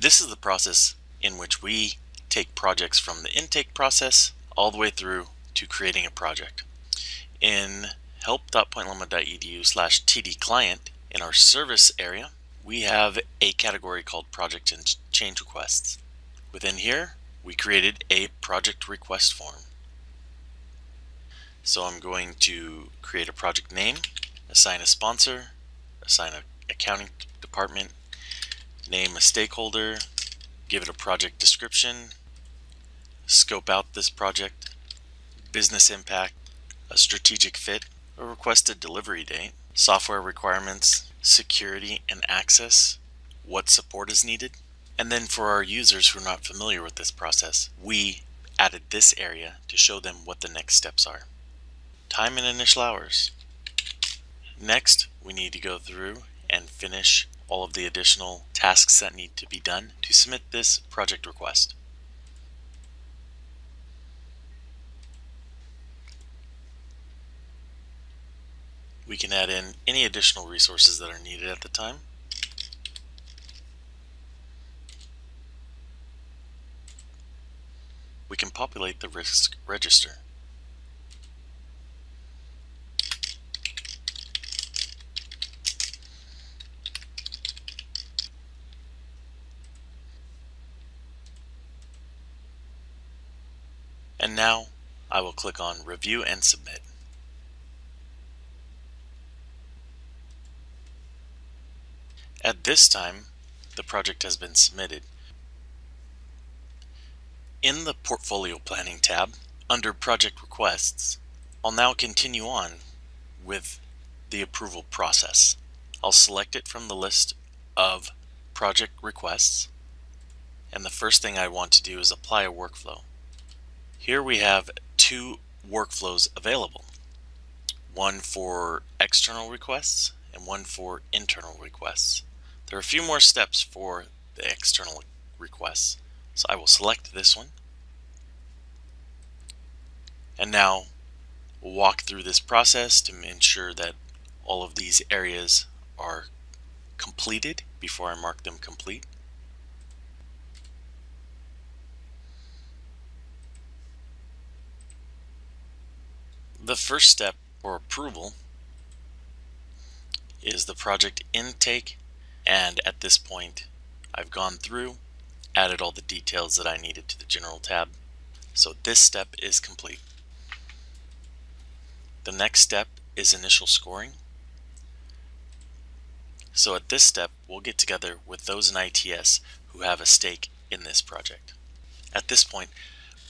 This is the process in which we take projects from the intake process all the way through to creating a project. In help.pointloma.edu/tdclient, in our service area, we have a category called project and change requests. Within here, we created a project request form. So I'm going to create a project name, assign a sponsor, assign an accounting department, name a stakeholder, give it a project description, scope out this project, business impact, a strategic fit, a requested delivery date, software requirements, security and access, what support is needed. And then for our users who are not familiar with this process, we added this area to show them what the next steps are. Time and initial hours. Next, we need to go through and finish all of the additional tasks that need to be done to submit this project request. We can add in any additional resources that are needed at the time. We can populate the risk register. And now I will click on Review and Submit. At this time, the project has been submitted. In the Portfolio Planning tab, under Project Requests, I'll now continue on with the approval process. I'll select it from the list of project requests, and the first thing I want to do is apply a workflow. Here we have two workflows available, one for external requests and one for internal requests. There are a few more steps for the external requests, so I will select this one. And now we'll walk through this process to ensure that all of these areas are completed before I mark them complete. The first step for approval is the project intake, and at this point I've gone through, added all the details that I needed to the general tab. So this step is complete. The next step is initial scoring. So at this step, we'll get together with those in ITS who have a stake in this project. At this point,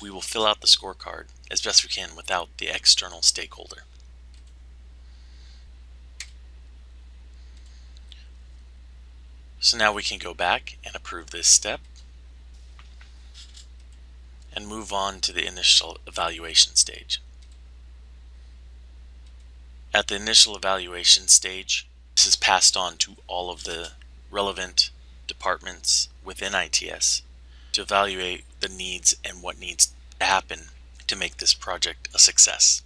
we will fill out the scorecard as best we can without the external stakeholder. So now we can go back and approve this step and move on to the initial evaluation stage. At the initial evaluation stage, this is passed on to all of the relevant departments within ITS to evaluate the needs and what needs to happen to make this project a success.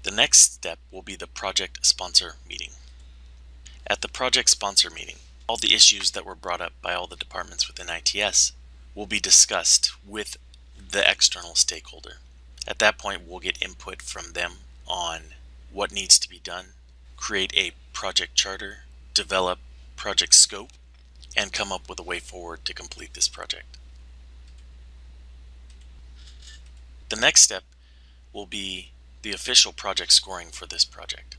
The next step will be the project sponsor meeting. At the project sponsor meeting, all the issues that were brought up by all the departments within ITS will be discussed with the external stakeholder. At that point, we'll get input from them on what needs to be done, create a project charter, develop project scope, and come up with a way forward to complete this project. The next step will be the official project scoring for this project.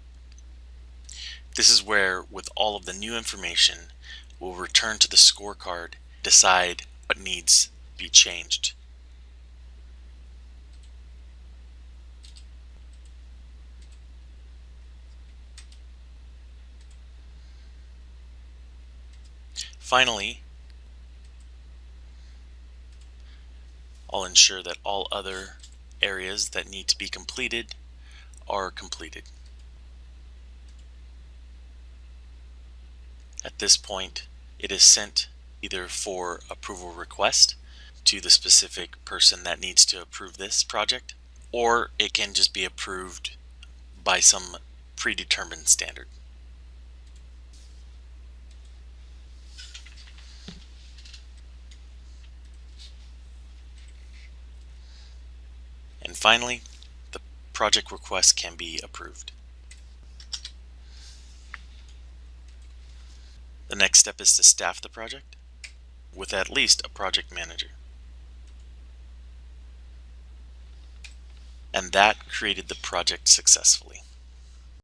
This is where, with all of the new information, we'll return to the scorecard, decide what needs to be changed. Finally, I'll ensure that all other areas that need to be completed are completed. At this point, it is sent either for approval request to the specific person that needs to approve this project, or it can just be approved by some predetermined standard. And finally, the project request can be approved. The next step is to staff the project with at least a project manager. And that created the project successfully.